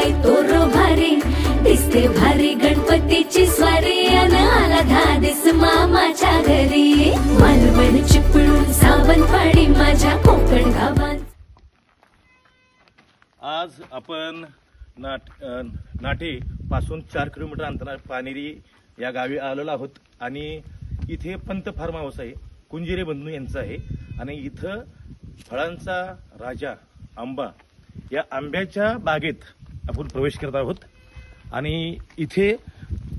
बाई तोरो भारी दिसते भारी गणपतीची स्वारी अन आला धादिस मामाच्या घरी मालवण चिपळूण सावंतवाडी माझ्या कोकण गावात। आज आपण नाटे पासून 4 किलोमीटर अंतरावर पानेरी या गावी आलेलो आहोत आणि इथे पंत फार्म हाऊस आहे, कुंजिरे बंधू यांचा आहे आणि इथं फळांचा राजा आंबा या आंब्याच्या बागेत आपण प्रवेश करत आहोत आणि इथे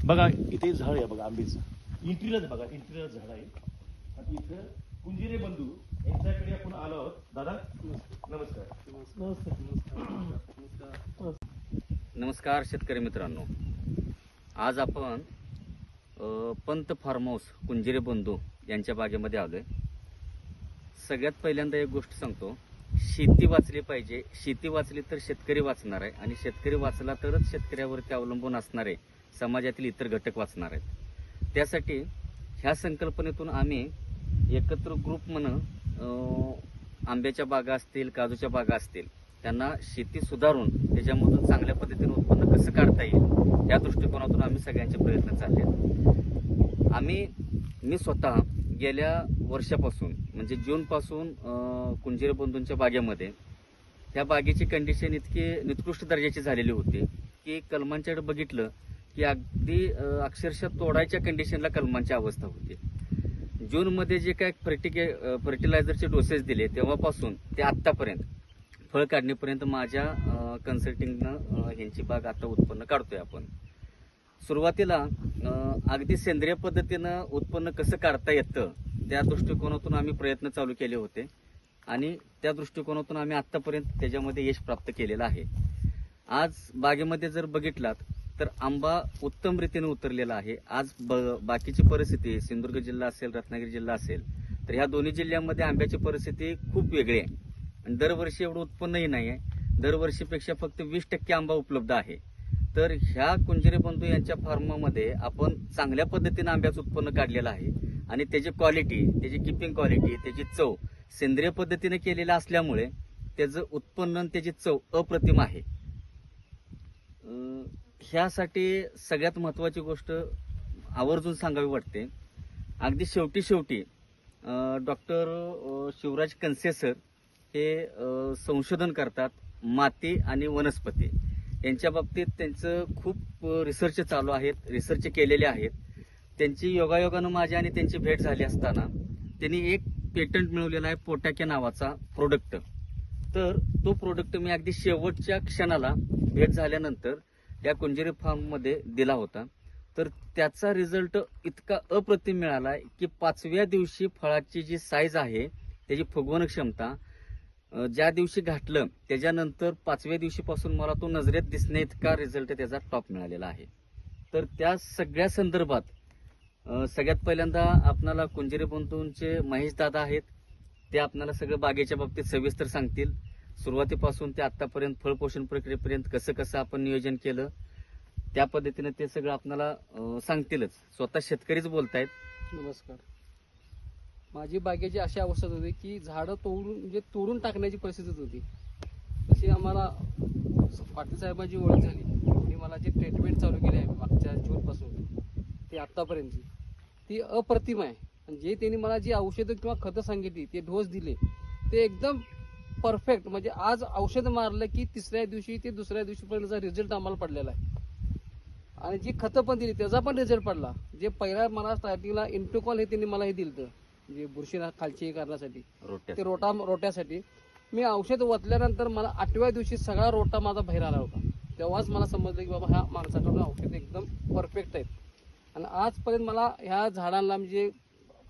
बघा, इथे झाड आहे बघा आंब्याचं, इंटिरियर बघा, इंटिरियर झाड आहे आणि इथं कुंजिरे बंधू यांच्याकडे आपण आलो आहोत। दादा नमस्कार। नमस्कार शेतकरी मित्रांनो, आज आपण पंत फार्म हाऊस कुंजिरे बंधू यांच्या बागेमध्ये आलोय। सगळ्यात पहिल्यांदा एक गोष्ट सांगतो, शेती वाचली पाहिजे, शेती वाचली तर शेतकरी वाचणार आहे आणि शेतकरी वाचला तरच शेतकऱ्यावरती अवलंबून असणारे समाजातील इतर घटक वाचणार आहेत। त्यासाठी ह्या संकल्पनेतून आम्ही एकत्र ग्रुप म्हणून आंब्याच्या बागा असतील, काजूच्या बागा असतील, त्यांना शेती सुधारून त्याच्यामधून चांगल्या पद्धतीने उत्पन्न कसं काढता येईल या दृष्टिकोनातून आम्ही सगळ्यांचे प्रयत्न चालले। मी स्वतः गेल्या वर्षापासून म्हणजे जून पासून कुंजिरे बंधूंच्या बागेमध्ये, त्या बागेची कंडिशन इतकी निकृष्ट दर्जाची झालेली होती की कलमांच्याकडे बघितलं की अगदी अक्षरशः तोडायच्या कंडिशनला कलमांची अवस्था होती। जूनमध्ये जे काय फर्टिलायझरचे डोसेस दिले तेव्हापासून ते आत्तापर्यंत फळ काढणीपर्यंत माझ्या कन्सल्टिंगनं ह्यांची बाग आता उत्पन्न काढतोय आपण। सुरुवातीला अगदी सेंद्रिय पद्धतीनं उत्पन्न कसं काढता येतं त्या दृष्टिकोनातून आम्ही प्रयत्न चालू केले होते आणि त्या दृष्टिकोनातून आम्ही आत्तापर्यंत त्याच्यामध्ये यश प्राप्त केलेलं आहे। आज बागेमध्ये जर बघितलात तर आंबा उत्तम रीतीने उतरलेला आहे। आज बाकीची परिस्थिती सिंधुदुर्ग जिल्हा असेल, रत्नागिरी जिल्हा असेल, तर ह्या दोन्ही जिल्ह्यांमध्ये आंब्याची परिस्थिती खूप वेगळी आहे आणि दरवर्षी एवढं उत्पन्नही नाही आहे। दरवर्षीपेक्षा फक्त 20% आंबा उपलब्ध आहे। तर ह्या कुंजिरे बंधू यांच्या फार्ममध्ये आपण चांगल्या पद्धतीने आंब्याचं उत्पन्न काढलेलं आहे आणि त्याची क्वालिटी, त्याची किपिंग क्वालिटी, त्याची चव सेंद्रिय पद्धतीने केलेलं असल्यामुळे त्याचं उत्पन्न आणि त्याची चव अप्रतिम आहे। ह्यासाठी सगळ्यात महत्वाची गोष्ट आवर्जून सांगावी वाटते, अगदी शेवटी डॉक्टर शिवराज कणसे सर हे संशोधन करतात माती आणि वनस्पती यांच्या बाबतीत, त्यांचं खूप रिसर्च चालू आहेत, रिसर्च केलेले आहेत। त्यांची योगायोगानं माझी आणि त्यांची भेट झाली असताना त्यांनी एक पेटंट मिळवलेला आहे, पोटॅके नावाचा प्रोडक्ट। तर तो प्रोडक्ट मी अगदी शेवटच्या क्षणाला भेट झाल्यानंतर या कुंजिरे फार्ममध्ये दिला होता। तर त्याचा रिझल्ट इतका अप्रतिम मिळाला की 5व्या दिवशी फळाची जी साईज आहे, त्याची फुगवण क्षमता, ज्या दिवशी घातलं त्याच्यानंतर 5व्या दिवशीपासून मला तो नजरेत दिसणे इतका रिझल्ट त्याचा टॉप मिळालेला आहे। तर त्या सगळ्या संदर्भात सगळ्यात पहिल्यांदा आपल्याला कुंजिरे बंधूंचे महेश दादा आहेत, ते आपल्याला सगळं बागेच्या बाबतीत सविस्तर सांगतील। सुरुवातीपासून ते आतापर्यंत फळ पोषण प्रक्रियेपर्यंत कसं आपण नियोजन केलं त्या पद्धतीने ते सगळं आपल्याला सांगतीलच। स्वतः शेतकरीच बोलतायत। नमस्कार। माझी बागेची अशी अवस्था होती की झाडं तोडून टाकण्याची परिस्थिती होती। तशी आम्हाला पाटील साहेबांची ओळख झाली, त्यांनी मला जी ट्रीटमेंट चालू केली आहे मागच्या जूनपासून ते आत्तापर्यंत ती अप्रतिम आहे। आणि जे त्यांनी मला जी औषधं किंवा खतं सांगितली, ते डोस दिले, ते एकदम परफेक्ट। म्हणजे आज औषध मारलं की 3ऱ्या दिवशी ते 2ऱ्या दिवशीपर्यंतचा रिझल्ट आम्हाला पडलेला आहे आणि जी खतं पण दिली त्याचा पण रिझल्ट पडला। जे पहिला मला स्टार्टिंगला इंटोकॉल हे त्यांनी मला हे दिलं, म्हणजे बुरशी खालची करण्यासाठी, ते रोट्यासाठी मी औषध ओतल्यानंतर मला 8व्या दिवशी सगळा रोटा माझा बाहेर आला होता। तेव्हाच मला समजलं की बाबा ह्या माणसाकडून औषध एकदम परफेक्ट आहेत। आणि आजपर्यंत मला ह्या झाडांना म्हणजे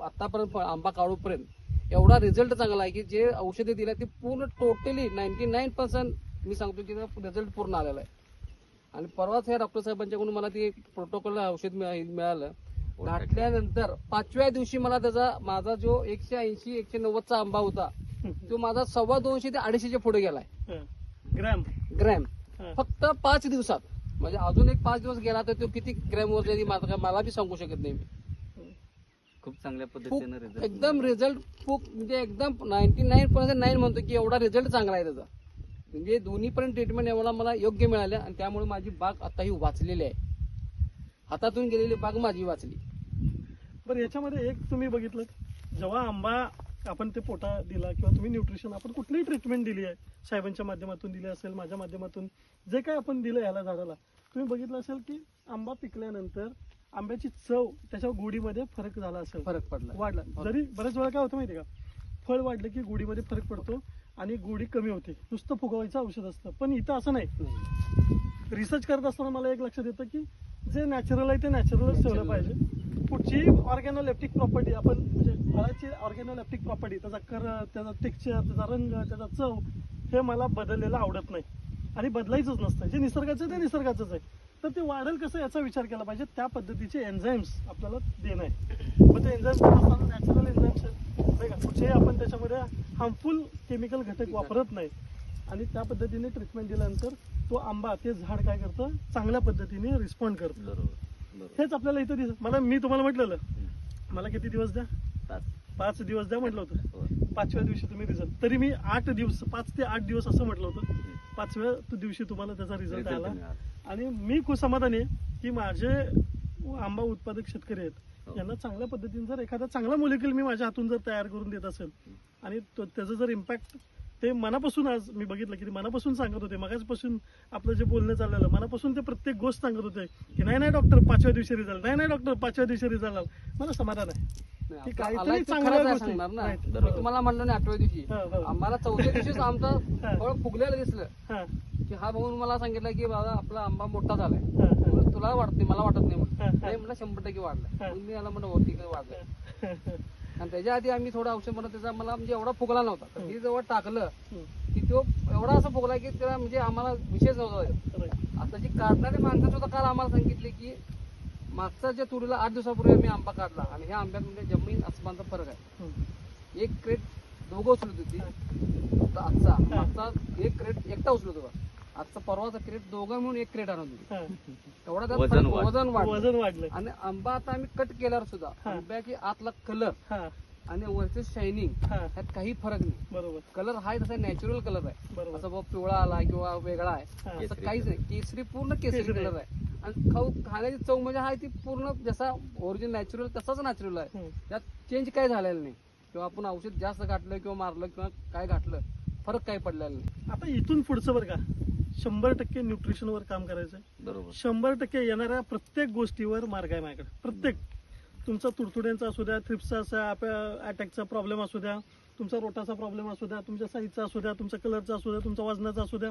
आतापर्यंत आंबा काढूपर्यंत एवढा रिझल्ट चांगला आहे की जे औषधे दिल्या ते पूर्ण टोटली 99% मी सांगतो की रिझल्ट पूर्ण आलेला आहे। आणि परवाच ह्या डॉक्टर साहेबांच्याकडून मला ते प्रोटोकॉल औषध मिळालं, घातल्यानंतर 5व्या दिवशी मला माझा जो 180-190चा आंबा होता तो माझा 250 ते 250च्या पुढे गेलाय ग्रॅम फक्त 5 दिवसात। म्हणजे अजून एक 5 दिवस गेला तर तो किती ग्रॅम वरती मला बी सांगू शकत नाही मी। खूप चांगल्या पद्धतीने एकदम रिझल्ट खूप म्हणजे एकदम 99% म्हणतो की एवढा रिझल्ट चांगला आहे त्याचा। म्हणजे दोन्ही पण ट्रीटमेंट मला योग्य मिळाल्या आणि त्यामुळे माझी बाग आता ही वाचलेली आहे. हातातून गेलेली बाग माझी वाचली. बरं, याच्यामध्ये एक तुम्ही बघितलं, जेव्हा आंबा आपण ते पोटा दिला किंवा तुम्ही न्यूट्रिशन आपण कुठलीही ट्रीटमेंट दिली आहे, साहेबांच्या माध्यमातून दिली असेल, माझ्या माध्यमातून जे काय आपण दिलं ह्याला झाडाला, तुम्ही बघितलं असेल की आंबा पिकल्यानंतर आंब्याची चव त्याच्या गोडीमध्ये फरक झाला असेल, फरक पडला. वाढला. जरी बऱ्याच वेळा काय होतं माहिती का, फळ वाढलं की गोडीमध्ये फरक पडतो आणि गोडी कमी होते, नुसतं फुगवायचं औषध असतं. पण इथं असं नाही. रिसर्च करत असताना मला एक लक्षात येतं की जे नॅचरल आहे ते नॅचरलच ठेवलं पाहिजे. कुठची ऑर्गॅनोलेप्टिक प्रॉपर्टी आपण म्हणजे फळाची ऑर्गॅनोलेप्टिक प्रॉपर्टी, त्याचा कलर, त्याचा टेक्स्चर, त्याचा रंग, त्याचा चव, हे मला बदललेलं आवडत नाही आणि बदलायचंच नसतं. जे निसर्गाचं ते निसर्गाचंच आहे. तर ते वाढेल कसं याचा विचार केला पाहिजे. त्या पद्धतीचे एन्झाईम्स आपल्याला देणं आहे. मग ते एन्झाईम्स असताना नॅचरल एन्झाईम्स आहेत नाही का, कुठेही आपण त्याच्यामध्ये हार्मफुल केमिकल घटक वापरत नाही आणि त्या पद्धतीने ट्रीटमेंट दिल्यानंतर तो आंबा, ते झाड काय करतं, चांगल्या पद्धतीने रिस्पॉन्ड करतं. बरोबर. हेच आपल्याला इथं दिसत. मी तुम्हाला म्हटलेलं मला किती दिवस द्या, 5 दिवस द्या म्हटलं होतं. 5व्या दिवशी तुम्ही रिझल्ट, तरी मी 8 दिवस, 5 ते 8 दिवस असं म्हटलं होतं. 5व्या दिवशी तुम्हाला त्याचा रिझल्ट आला आणि मी खूप समाधानी आहे की माझे आंबा उत्पादक शेतकरी आहेत, यांना चांगल्या पद्धतीने जर एखादा चांगला मोलिक्युल मी माझ्या हातून जर तयार करून देत असेल आणि त्याचं जर इम्पॅक्ट ते मनापासून, आज मी बघितलं की ते मनापासून सांगत होते, मगाचपासून आपलं जे बोलणं चाललेलं मनापासून ते प्रत्येक गोष्ट सांगत होते की नाही डॉक्टर 5व्या दिवशी रिझल्ट, नाही डॉक्टर 5व्या दिवशी रिझल्ट आला. मला समाधान आहे की काहीतरी चांगल्या गोष्टी. मी तुम्हाला म्हणलं नाही 8व्या दिवशी, आम्हाला 4थ्या दिवशीच आमचं फळ फुगलेलं दिसलं की हा बघून मला सांगितलं की बाबा आपला आंबा मोठा झालाय, तुला वाटत मला वाटत नाही म्हटलं 100% वाढलाय. मी याला म्हणलं वरती वाढलाय. आणि त्याच्या आधी आम्ही थोडं औषध म्हणत त्याचा मला म्हणजे एवढा फुगला नव्हता, तर ती जवळ टाकलं की तो एवढा असं फुगला की त्याला म्हणजे आम्हाला विशेष नव्हता. आता जी काढणारे माणसं सुद्धा काल आम्हाला सांगितले की मागच्या ज्या तुरीला 8 दिवसापूर्वी आम्ही आंबा काढला आणि ह्या आंब्यात म्हणजे जमीन आसमानचा फरक आहे. एक क्रेट दोघं उचलत होती, आजचा मागचा एक क्रेट एकटा उचलत होता, आजचा परवाचा क्रेट दोघं मिळून एक क्रेट आणत होती. एवढा त्यात वजन वाढलं. आणि आंबा आता आम्ही कट केल्यावर सुद्धा आंब्याची आतला कलर आणि वरचे शायनिंग त्यात काही फरक नाही. बरोबर, कलर हा तसा नॅचरल कलर आहे. बरोबर. असं पिवळा आला किंवा वेगळा आहे असं काहीच नाही. केसरी, पूर्ण केसरी कलर आहे. आणि खाण्याची चव म्हणजे हा ती पूर्ण जसा ओरिजिनल नॅचरल तसाच नॅचरल आहे. त्यात चेंज काय झालेलं नाही किंवा आपण औषध जास्त घातलं किंवा मारलं किंवा काय घातलं, फरक काय पडलेला नाही. आता इथून पुढचं बरं का 100% न्यूट्रिशनवर काम करायचं. बरोबर. 100% येणाऱ्या प्रत्येक गोष्टीवर मार्ग आहे माझ्याकडे. प्रत्येक तुमचा तुडतुड्यांचा असू द्या, थ्रिप्सचा अटॅकचा प्रॉब्लेम असू द्या, तुमचा रोटाचा प्रॉब्लेम असू द्या, तुमच्या साईजचा असू द्या, तुमच्या कलरचा असू द्या, तुमच्या वजनाचा असू द्या,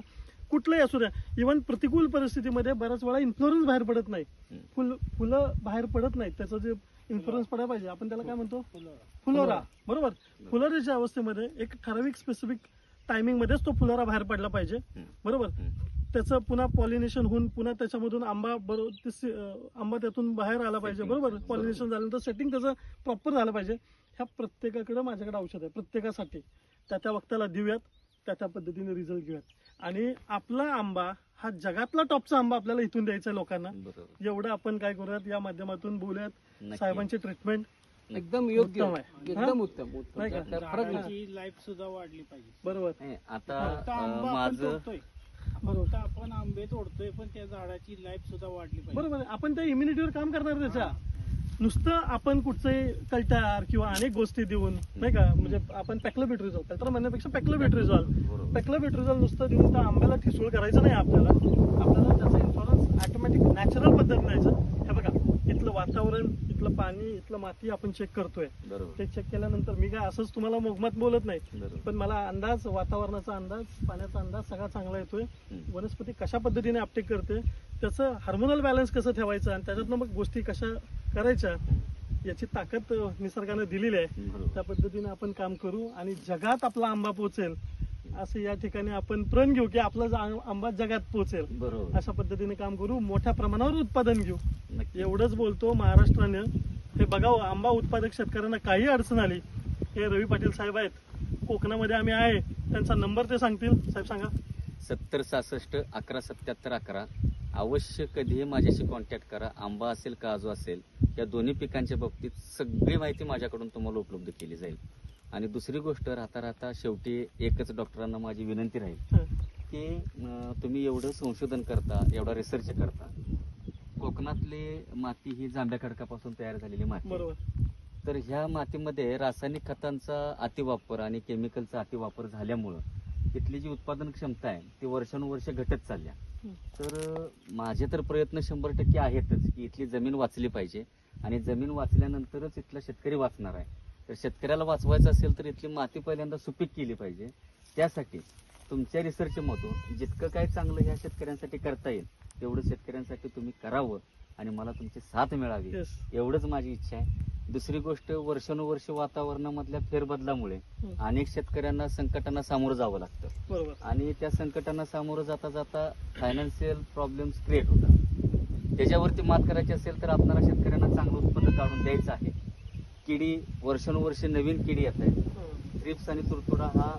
कुठलाही असू द्या. इव्हन प्रतिकूल परिस्थितीमध्ये बऱ्याच वेळा इन्फ्लुएन्स बाहेर पडत नाही, फुलं बाहेर पडत नाहीत. त्याचं जे इन्फ्लुएन्स पडायला पाहिजे, आपण त्याला काय म्हणतो, फुलोरा. बरोबर. फुलोऱ्याच्या अवस्थेमध्ये एक ठराविक स्पेसिफिक टायमिंग मध्येच तो फुलोरा बाहेर पडला पाहिजे. बरोबर. त्याचं पुन्हा पॉलिनेशन होऊन पुन्हा त्याच्यामधून आंबा आंबा त्यातून बाहेर आला पाहिजे. बरोबर. पॉलिनेशन झाल्यानंतर सेटिंग त्याचं प्रॉपर झालं पाहिजे. ह्या प्रत्येकाकडे माझ्याकडे औषध आहे, प्रत्येकासाठी. त्या वक्ताला देऊयात, त्या पद्धतीने रिझल्ट घेऊयात. आणि आपला आंबा हा जगातला टॉपचा आंबा आपल्याला इथून द्यायचा आहे लोकांना. एवढं आपण काय करूयात, या माध्यमातून बोलूयात. साहेबांची ट्रीटमेंट एकदम योग्य आहे, एकदम उत्तम. लाईफ सुद्धा वाढली पाहिजे. बरोबर. आता माझं फक्त आपण आंबे तोडतोय पण त्या झाडाची लाईफ सुद्धा वाढली पाहिजे. बरोबर. आपण त्या इम्युनिटीवर काम करणार. त्याच्या नुसतं आपण कुठचंही कल्टार किंवा अनेक गोष्टी देऊन नाही का, म्हणजे आपण पॅक्लोबेट्रिझॉल, कल्टार म्हणण्यापेक्षा पॅक्लोबेट्रिझॉल नुसतं देऊन त्या आंब्याला ठिसूळ करायचं नाही. आपल्याला त्याचं इन्शुरन्स ऑटोमॅटिक नॅचरल पद्धतीने द्यायचं. हे बघा, इथलं वातावरण, इथलं पाणी, इथलं माती आपण चेक करतोय. ते चेक केल्यानंतर मी काय असंच तुम्हाला मोगमात बोलत नाही, पण मला अंदाज, वातावरणाचा अंदाज, पाण्याचा अंदाज सगळा चांगला येतोय. वनस्पती कशा पद्धतीने अपटेक करते, त्याचं हार्मोनल बॅलन्स कसं ठेवायचं आणि त्याच्यातनं मग गोष्टी कशा करायच्या, याची ताकद निसर्गाने दिलेली आहे. त्या पद्धतीने आपण काम करू आणि जगात आपला आंबा पोहोचेल असं या ठिकाणी आपण प्रण घेऊ की आपला आंबा जगात पोहोचेल. अशा पद्धतीने काम करू, मोठ्या प्रमाणावर उत्पादन घेऊ. एवढंच बोलतो. महाराष्ट्राने हे बघावं, आंबा उत्पादक शेतकऱ्यांना काही अडचण आली, हे रवी पाटील साहेब आहेत, कोकणामध्ये आम्ही आहे, त्यांचा नंबर ते सांगतील. साहेब सांगा. 7066 1177 11. अवश्य कधीही माझ्याशी कॉन्टॅक्ट करा. आंबा असेल काजू असेल, या दोन्ही पिकांच्या बाबतीत सगळी माहिती माझ्याकडून तुम्हाला उपलब्ध केली जाईल. आणि दुसरी गोष्ट, राहता शेवटी एकच डॉक्टरांना माझी विनंती राहील की तुम्ही एवढं संशोधन करता, एवढा रिसर्च करता. कोकणातली माती ही जांभ्या खडकापासून तयार झालेली माती आहे. बरोबर. तर ह्या मातीमध्ये रासायनिक खतांचा अतिवापर आणि केमिकलचा अतिवापर झाल्यामुळं इथली जी उत्पादन क्षमता आहे ती वर्षानुवर्ष घटत चालल्या. तर माझे तर प्रयत्न 100% आहेतच की इथली जमीन वाचली पाहिजे आणि जमीन वाचल्यानंतरच इथला शेतकरी वाचणार आहे. तर शेतकऱ्याला वाचवायचं असेल तर इथली माती पहिल्यांदा सुपीक केली पाहिजे. त्यासाठी तुमच्या रिसर्चमधून जितकं काय चांगलं ह्या शेतकऱ्यांसाठी करता येईल तेवढं शेतकऱ्यांसाठी तुम्ही करावं आणि मला तुमची साथ मिळावी Yes. एवढंच माझी इच्छा आहे. दुसरी गोष्ट, वर्षानुवर्ष वातावरणामधल्या फेरबदलामुळे अनेक शेतकऱ्यांना संकटांना सामोरं जावं लागतं बरोबर. आणि त्या संकटांना सामोरं जाता जाता फायनान्शियल प्रॉब्लेम्स क्रिएट होतात. त्याच्यावरती मात करायची असेल तर आपल्याला शेतकऱ्यांना चांगलं उत्पन्न काढून द्यायचं आहे. किडी वर्षानुवर्ष नवीन किडी येत आहेत. थ्रिप्स आणि तुडतुडा हा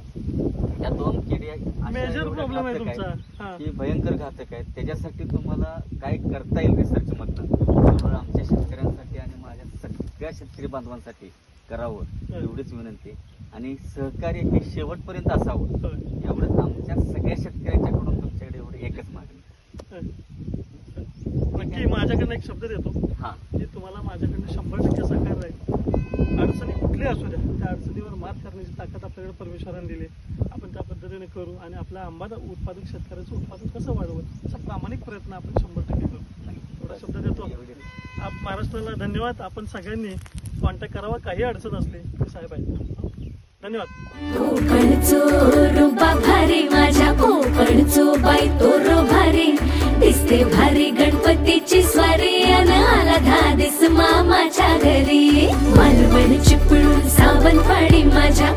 या 2 किडी मेजर एवढ्या प्रॉब्लेम आहे घातक आहेत तुमचा. हा. की भयंकर घातक आहेत. त्याच्यासाठी तुम्हाला काय करता येईल रिसर्च मधनं तेवढं आमच्या शेतकऱ्यांसाठी आणि माझ्या सगळ्या शेतकरी बांधवांसाठी करावं एवढीच विनंती. आणि सहकार्य हे शेवटपर्यंत असावं होय. एवढंच आमच्या सगळ्या शेतकऱ्यांच्याकडून तुमच्याकडे एवढी एकच मागणी. नक्की माझ्याकडनं एक शब्द देतो हा, की तुम्हाला माझ्याकडनं 100% सहकार्य राहील. अडचणी कुठली असू द्या त्या अडचणीवर मात करण्याची ताकद आपल्याकडे परमेश्वराने दिली. आपण त्या पद्धतीने करू आणि आपल्या आंबा उत्पादक शेतकऱ्याचं उत्पादन कसं वाढवत असा प्रामाणिक प्रयत्न आपण 100% करू. एवढा शब्द देतो. महाराष्ट्राला धन्यवाद. आपण सगळ्यांनी कॉन्टॅक्ट करावा काही अडचण असली की साहेब आहेत. धन्यवाद. कोकणचो रुबा भारी माझ्या कोकणचो बाई तो भारी दिसते भारी गणपतीची स्वारी अन आला धादिस मामाच्या घरी. मालवण चिपळूण सावंतवाडी माझ्या